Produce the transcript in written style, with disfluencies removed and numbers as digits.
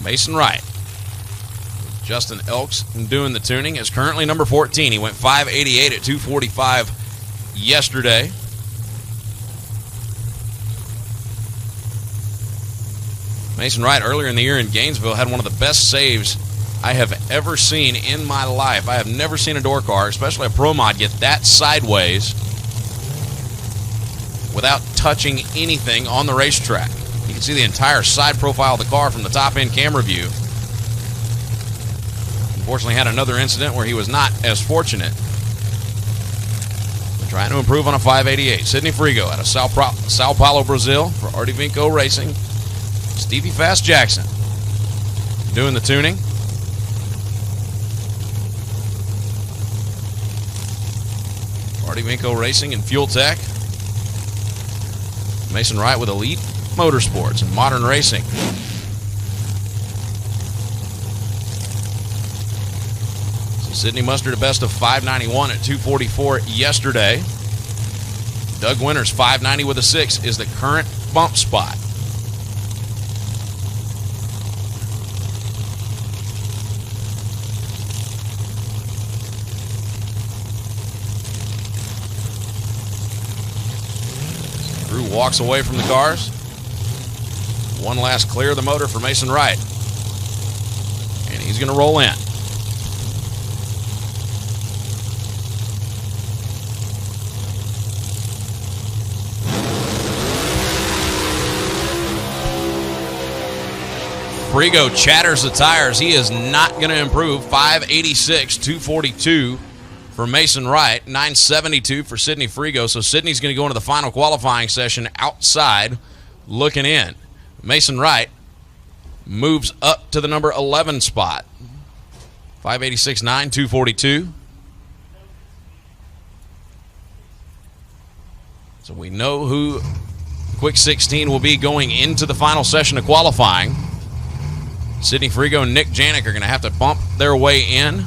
Mason Wright. Justin Elks doing the tuning is currently number 14. He went 588 at 245 yesterday. Mason Wright earlier in the year in Gainesville had one of the best saves I have ever seen in my life. I have never seen a door car, especially a Pro Mod, get that sideways without touching anything on the racetrack. You can see the entire side profile of the car from the top-end camera view. Unfortunately, had another incident where he was not as fortunate. But trying to improve on a 588. Sidnei Frigo out of Sao Paulo, Brazil for Artie Vinco Racing. Stevie Fast Jackson doing the tuning. Artie Vinco Racing and Fuel Tech. Mason Wright with Elite Motorsports and Modern Racing. So Sidney mustered a best of 591 at 244 yesterday. Doug Winters, 590 with a 6, is the current bump spot. Drew walks away from the cars. One last clear of the motor for Mason Wright. And he's going to roll in. Frigo chatters the tires. He is not going to improve. 586, 242 for Mason Wright, 972 for Sidnei Frigo. So Sidney's going to go into the final qualifying session outside looking in. Mason Wright moves up to the number 11 spot. 586.9, 242. So we know who Quick 16 will be going into the final session of qualifying. Sidnei Frigo and Nick Janik are going to have to bump their way in.